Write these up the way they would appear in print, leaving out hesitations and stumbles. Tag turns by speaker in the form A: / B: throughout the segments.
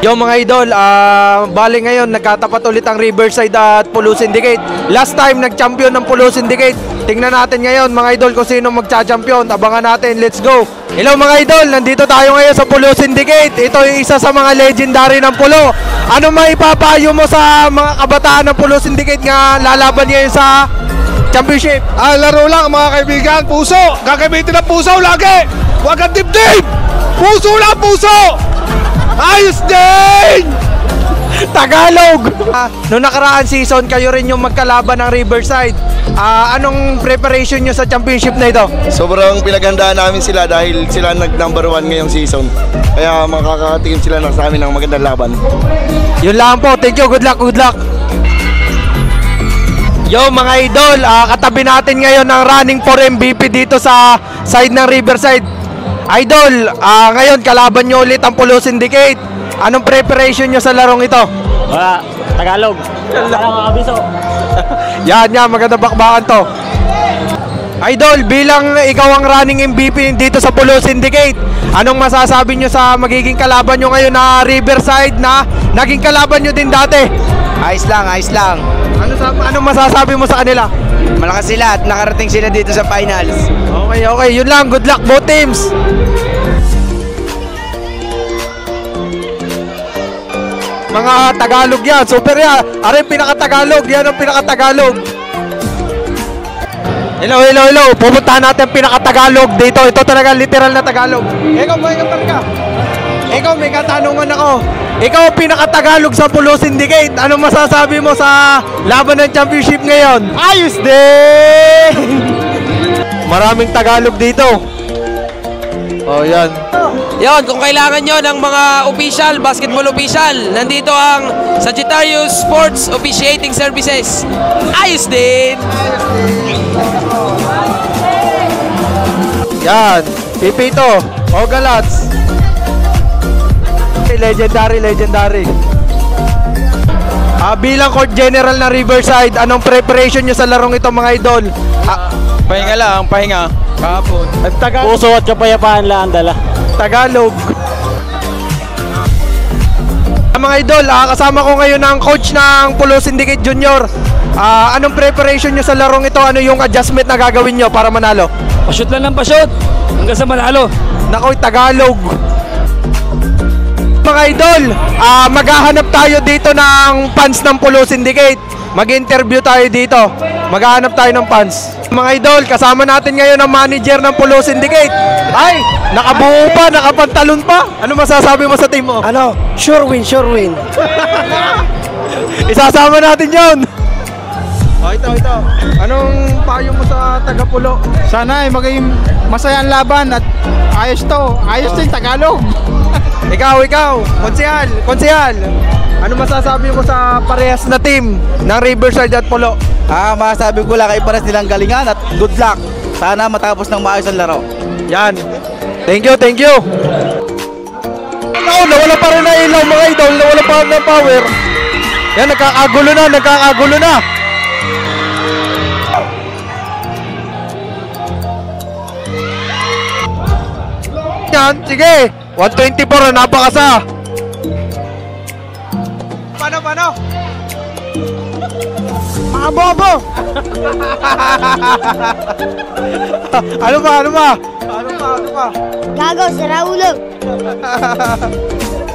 A: Yo mga idol, bali ngayon nagkatapat ulit ang Riverside at Polo Syndicate. Last time nag-champion ng Polo Syndicate. Tingnan natin ngayon mga idol kung sino magcha-champion. Abangan natin, let's go. Hello mga idol, nandito tayo ngayon sa Polo Syndicate. Ito yung isa sa mga legendary ng Polo. Ano maipapayo mo sa mga kabataan ng Polo Syndicate nga lalaban ngayon sa championship?
B: Laro lang mga kaibigan, puso. Gagamitin ang puso lagi. Huwag kang dibdib. Puso lang, puso. Ayos din!
A: Tagalog! Noong nakaraan season, kayo rin yung magkalaban ng Riverside. Anong preparation nyo sa championship na ito?
C: Sobrang pinaghandaan namin sila dahil sila nag-number 1 ngayong season. Kaya makakatikim sila sa amin ng magandang laban.
A: Yun lang po. Thank you. Good luck. Good luck. Yo mga idol, katabi natin ngayon ng running for MVP dito sa side ng Riverside. Idol, ngayon kalaban nyo ulit ang Polo Syndicate. Anong preparation nyo sa larong ito?
D: Wala, Tagalog. Wala mga abiso.
A: Yan, maganda bakbakan to. Idol, bilang ikaw ang running MVP dito sa Polo Syndicate, anong masasabi nyo sa magiging kalaban nyo ngayon na Riverside na naging kalaban nyo din dati?
E: Ayos lang, ayos lang.
A: Anong masasabi mo sa kanila?
E: Malakas sila at nakarating sila dito sa finals.
A: Okay, yun lang. Good luck both teams. Mga Tagalog yan. Super yan. Are pinaka-Tagalog. Yan ang pinaka-Tagalog. Hello. Pupuntahan natin pinaka-Tagalog dito. Ito talaga literal na Tagalog. Ikaw, may katanungan ako. Ikaw ang pinaka-Tagalog sa Polo Syndicate. Anong masasabi mo sa laban ng championship ngayon? Ayos din! Maraming Tagalog dito. Oh, yan.
F: Yon, kung kailangan nyo ng mga official, basketball official, nandito ang Sagittarius Sports Officiating Services. Ayos din!
A: Yan. Pipito. Ogalats. Legendary. Bilang court general na Riverside, anong preparation nyo sa larong ito mga idol?
D: Pahinga lang, pahinga.
A: Kahapon.
D: Puso at kapayapaan lang ang dala.
A: Tagalog. Mga idol, kasama ko ngayon ang coach ng Polo Syndicate Junior. Anong preparation nyo sa larong ito? Ano yung adjustment na gagawin nyo para manalo?
D: Pa-shoot lang ng pa-shoot hanggang sa manalo.
A: Nakoy, Tagalog. Mga idol, maghahanap tayo dito ng fans ng Polo Syndicate. Mag-interview tayo dito. Maghahanap tayo ng fans. Mga idol, kasama natin ngayon ang manager ng Polo Syndicate. Ay, nakabuo pa, nakapantalon pa. Ano masasabi mo sa team mo?
E: Sure win.
A: Isasama natin yon. Ito. Anong payo mo sa taga-Polo?
B: Sana ay maging masaya ang laban at ayos to. Ayos din Tagalog.
A: Ikaw, konsehal. Ano masasabi mo sa parehas na team ng Riverside at Polo?
E: Masasabi ko lang kay pares nilang galingan at good luck. Sana matapos ng maayos ang laro.
A: Yan. Thank you. Nawala pa rin na ilaw mga idol. Nawala pa rin ng power. Yan, nagkakagulo na. Yan, sige. 124 na napakasa. Paano? Mga bobo! Ano ba?
G: Gago, sira ulo.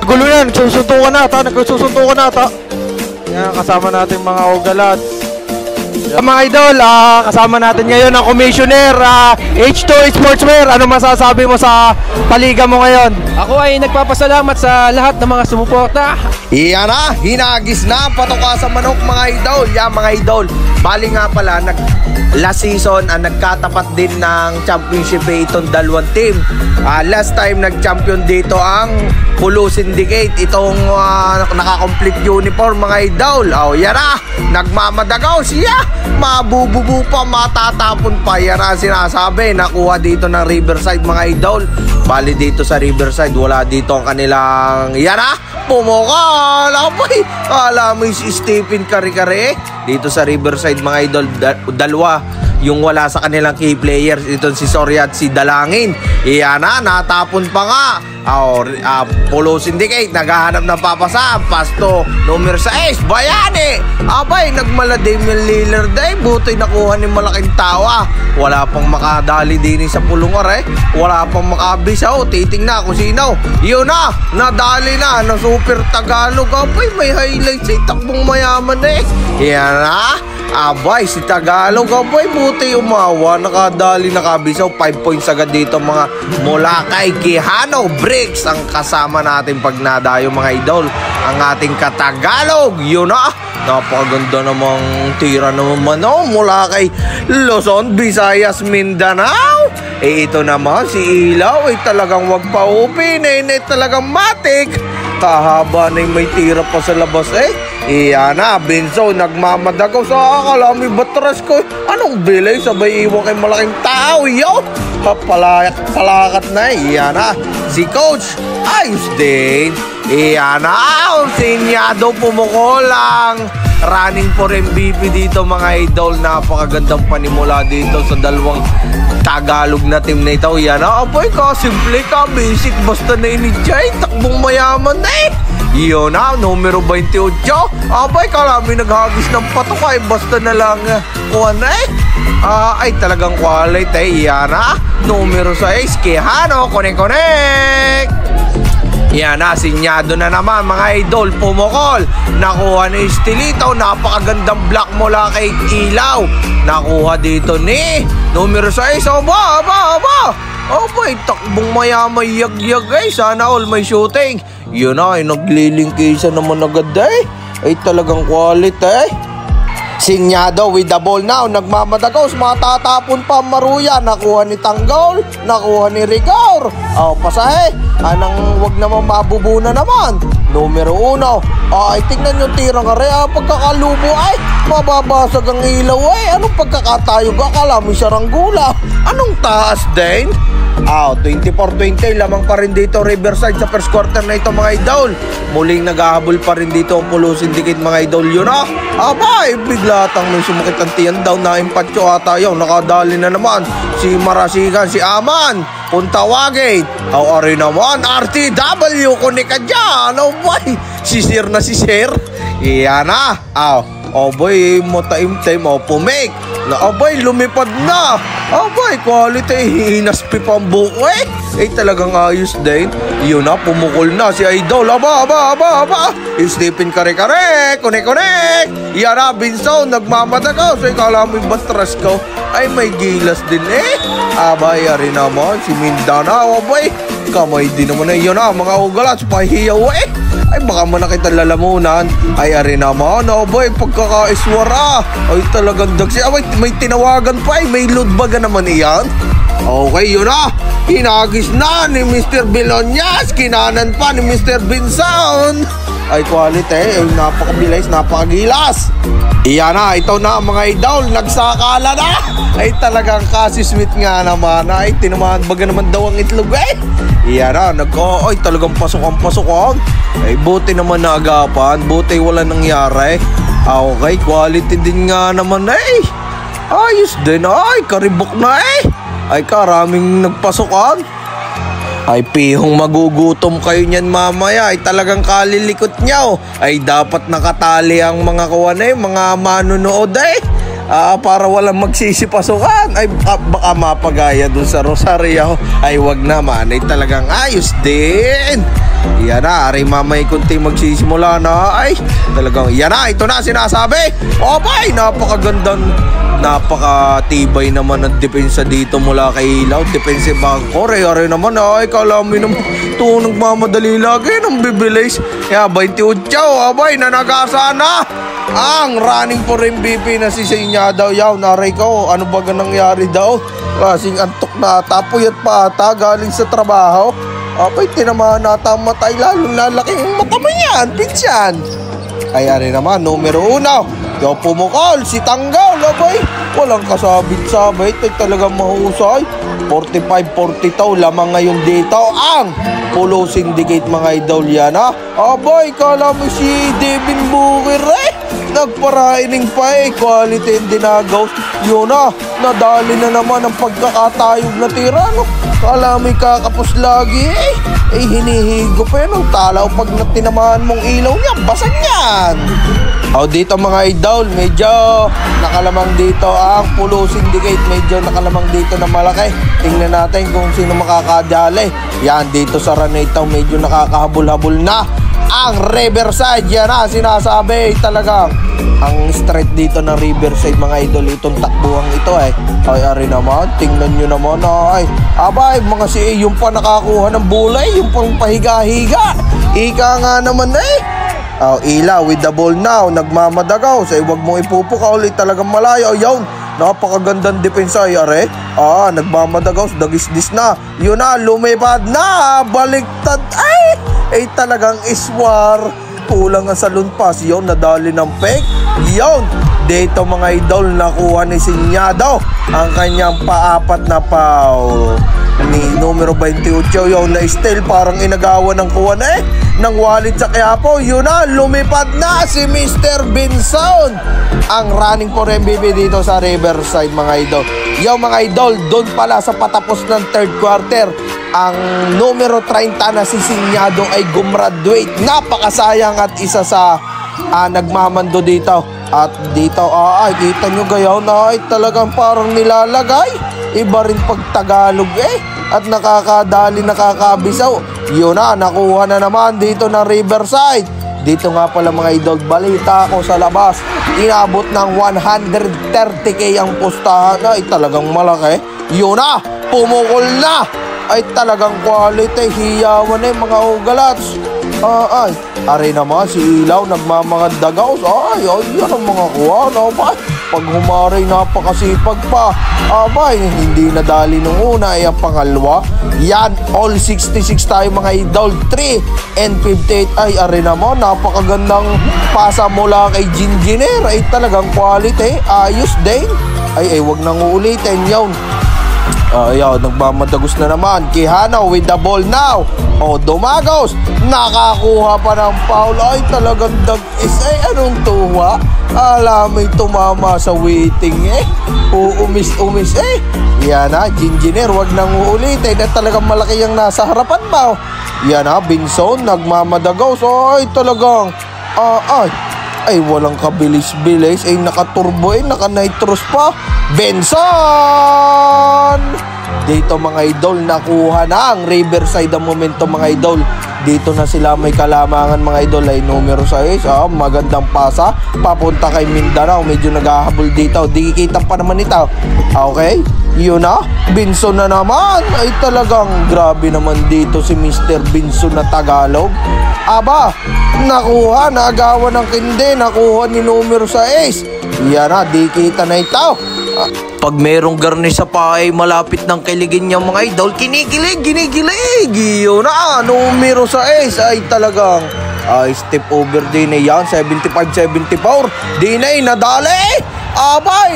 A: Gulo yan, nagsusuntukan na ata. Yan, kasama natin mga Ogalats. Mga idol, kasama natin ngayon ang Commissioner H2 Sportswear. Ano masasabi mo sa paliga mo ngayon?
F: Ako ay nagpapasalamat sa lahat ng mga sumuporta.
C: Iyan na, hinagis na, patuka sa manok mga idol. Mga idol, bali nga pala, last season, nagkatapat din ng championship itong dalawang team. Last time nag-champion dito ang Polo Syndicate. Itong naka-complete uniform mga idol. Yan na, nagmamadagaw siya. Mabububu pa, matatapon pa. Yan na sinasabi, nakuha dito ng Riverside mga idol. Bali dito sa Riverside, wala dito ang kanilang, yan na, pumukal. Alam mo si Stephen Kare-Kare dito sa Riverside mga idol. Dalawa yung wala sa kanilang key players, itong si Soria at si Dalangin. Iyan na, natapon pa nga. Polo Syndicate, naghahanap ng papasa. Pasto, numero 6, Bayani. Abay, nagmala Damian Lillard ay butoy nakuha ni malaking tawa. Wala pang makadali din sa pulungar wala pang makabisaw. Titingnan kung sino. Yun na, nadali na ng Super Tagalog. Abay, may highlights takbong mayaman Yan na. Abay, si Tagalog, abay, buti umawa, nakadali, nakabisaw, 5 points agad dito mga mula kay Quijano Bricks ang kasama natin pag nadayo mga idol, ang ating Katagalog. Yun na, napakaganda namang tira naman mula kay Luzon, Visayas, Mindanao. Ito naman si Ilaw, talagang wag pa upin, talagang matik. Kahaba na may tira pa sa labas Iyan na, Benzo, nagmamadagaw sa akalami batras ko. Anong bilay, sabay iwan kay malaking tao, yo. Palakat na Iyan na, si Coach, ayos din. Iyan na, Sinyado pumukulang. Running for MVP dito mga idol. Napakagandang panimula dito sa dalawang Tagalog na team na ito. Yan na, apoy ka, simple ka, basic, basta na inijay, takbong mayaman Yun na, numero 28. Abay, kalami naghagis ng patok basta na lang kuha na ay talagang quality. Yan na, numero 6, Quijano, connect. Yan na, sinyado na naman mga idol, pumukol. Nakuha ni Estelito, napakagandang block mula kay Ilaw. Nakuha dito ni numero 6, aba. Abay, takbong mayamay yag-yag sana all may shooting. Yun na, naglilingkisa naman agad ay talagang quality Sinyado with the ball now, nagmamadagaw, matatapon pa Maruya, nakuha ni Tanggol, nakuha ni Rigor. Pasahe, anang wag naman mabubuna naman. Numero 1, ay tingnan yung tirang area, pagkakalubo mababasag ang ilaw anong pagkakatayo ka, akala mo saranggula. Anong taas din? 24-20, lamang pa rin dito Riverside sa first quarter na ito mga idol. Muling naghahabol pa rin dito ang Polo Syndicate mga idol. Yun na, abay, biglatang may sumakit ang tiyan daw na impatyo ata yun. Nakadali na naman si Marasigan, si Aman, Puntawagin. Ari naman, RTW, kunik ka dyan. Boy, si Sir na si Sir. Iyan na, boy, mataim-time, pumik. Abay, lumipad na. Abay, quality, hinaspi pa ang buko talagang ayos din. Yun na, pumukol na si Idol. Aba. Stephen kare-kare, connect. Yan na, Binsaw, nagmamadagaw. So, ikala mo yung batras ko ay may gilas din Abay, ari naman, si Mindanao. Abay, kamay din naman yun na, mga ugalas, pahiyaw ay baka manakita lalamunan. Ay ari naman, boy, pagkakaiswara ay talagang dagsi. May tinawagan pa may load baga naman iyan. Okay, yun na, hinagis na ni Mr. Bilonyas, kinanan pa ni Mr. Binsaon. Ay quality, napakabilis, napakagilas. Iyan na, ito na mga idol, nagsakala na. Ay talagang kasi sweet nga naman. Ay tinamahan baga naman daw ang itlog Iyan na, ay talagang pasok-pasok. Ay buti naman naagapan, buti wala nangyari. Okay, quality din nga naman ayos din, ay karibok na ay karaming nagpasokan. Ay pihong magugutom kayo niyan mamaya, ay talagang kalilikot niya ay dapat nakatali ang mga mga manunood para walang magsisipasukan. Ay baka mapagaya dun sa Rosario. Ay wag naman, ay talagang ayos din. Yan na, ari mamay kunti magsisimula na. Ay talagang, yan na, ito na sinasabi. Abay, napakatibay naman ang depensa dito mula kay Ilaw. Defensive back ko, ari naman ay kalami naman ito nagmamadali lagi ng bibilis. Kaya 28, abay, nanagasa na ang running for MVP na si Sinyado. Naray ko, ano ba nangyari daw? Kasing antok na tapuyat pa ata galing sa trabaho. Abay, tinamahan nata ang matay, lalong lalaki ang mata mo yan, pinsan. Kaya rin naman, numero 1, pumukol, si Tanggol, abay, walang kasabit-sabit, ay talagang mahusay. 45-42, lamang ngayon dito ang Polo Syndicate mga idol. Yan abay, kala mo si Devin Booker nagparaining pa quality and dinagaw. Yun na, nadali na naman ang pagkakatayog na tira, no? Kala may kakapos lagi hinihigo pa yun ang talaw pag tinamaan mong ilaw niya, basan yan. Dito mga idol, medyo nakalamang dito ang Pulo Syndicate, medyo nakalamang dito na malaki. Tingnan natin kung sino makakadali. Yan, dito sa run ito, medyo nakakahabol-habol na ang Riverside. Yan na, sinasabi talagang ang straight dito ng Riverside mga idol, itong takbuhang ito ay ari naman, tingnan nyo naman abay, mga yung pa nakakuha ng bulay, yung pang pahiga-higa. Ika nga naman Ilaw with the ball now, nagmamadagaw. Huwag mong ipupuka ulit, talagang malayo. Yun, napakagandang depensa are. Nagmamadagaw, dagisdis na. Yun na, lumipad na, baliktad. Talagang iswar. Kulang ang salon pass. Yun, nadali ng peg. Yun, dito mga idol, nakuha ni Sinyado ang kanyang paapat na foul ni numero 28. Yun na steal, parang inagawa ng kuha ng wallet sa Quiapo. Yun na, lumipad na si Mr. Binson, ang running for MVP dito sa Riverside mga idol. Yung mga idol, doon pala sa patapos ng third quarter, ang numero 30 na si Sinyado ay gumraduate. Napakasayang at isa sa nagmamando dito. At dito, kita nyo gayaw na talagang parang nilalagay. Iba rin pag Tagalog at nakakadali, nakakabisaw. Yun na, nakuha na naman dito ng Riverside. Dito nga pala mga idol, balita ako sa labas, inabot ng 130k ang pustahan. Talagang malaki. Yun na, pumukol na. Talagang quality, hiyawan mga ugalats. Ari naman si Ilaw, nagmamagandagaw. Yan ang mga kuha, pag humaray, napakasipag pa. Hindi nadali nung una, ang pangalawa. Yan, all 66 tayo mga idol. 3 and 58. Ari naman, napakagandang pasa mula kay Ginjiner. Talagang quality, ayos din. Wag nang uulitin yun. Nagmamadagos na naman. Quijano with the ball now. Domagos, nakakuha pa ng foul. Talagang anong tuwa. Alam may tumama sa waiting Uumis-umis Yan na, Ginjiner, wag nang uulitin. Talagang malaki yung nasa harapan mo. Yan na, Binson, nagmamadagaw. Talagang walang kabilis-bilis. Nakaturbo, naka-nitros pa. Benson! Dito mga idol, nakuha na ang Riverside ang momentum mga idol. Dito na sila may kalamangan mga idol ay numero 6. Magandang pasa papunta kay Mindanao. Medyo naghahabol dito. Di kita pa naman ito. Okay, yun na, Binson na naman. Talagang grabe naman dito si Mr. Binson na Tagalog. Nakuha, naagawan ng kinde. Nakuha ni numero 6. Yan na, di kita na ito. Pag merong garnish sa paay, malapit ng kiligin niya mga idol, kinikilig. Yun na, numero 6 ay talagang step over din yan, 75-74. Dinay, nadali.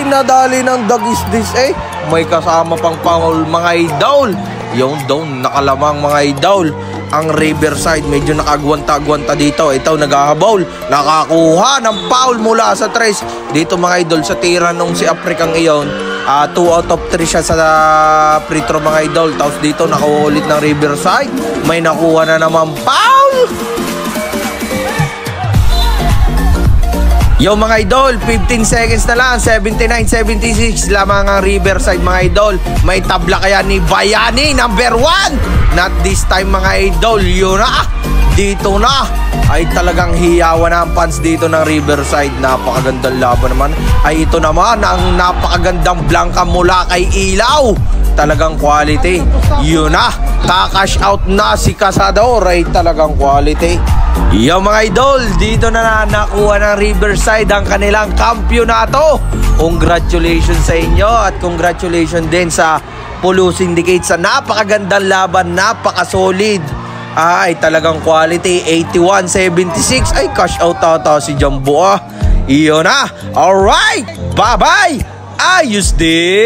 C: Nadali ng dagisdis May kasama pang foul mga idol. Yung down, nakalamang mga idol. Ang Riverside, medyo nakagwanta-gwanta dito. Ito, naghahabol. Nakakuha ng foul mula sa 3. Dito mga idol, sa tira nung si Afrikang iyon, 2 out of 3 siya sa free throw mga idol. Tapos dito, nakaulit ng Riverside. May nakuha na naman foul. Yo mga idol, 15 seconds na lang, 79-76 lamang ang Riverside mga idol. May tabla kaya ni Bayani, number 1. Not this time mga idol. Yun na, dito na ay talagang hiyawan na ang fans dito ng Riverside. Napakagandang laban naman. Ay ito naman ang napakagandang blanca mula kay Ilaw. Talagang quality. Yun na, kakash out na si Cazador. Ay talagang quality. Yo mga idol, dito na nakuha ng Riverside ang kanilang kampyonato. Congratulations sa inyo at congratulations din sa Pulo Syndicate sa napakagandang laban, napaka-solid. Ay talagang quality, 81-76. Ay cash out ata si Jumbo. Iyon na. Alright, bye-bye. Ayos din.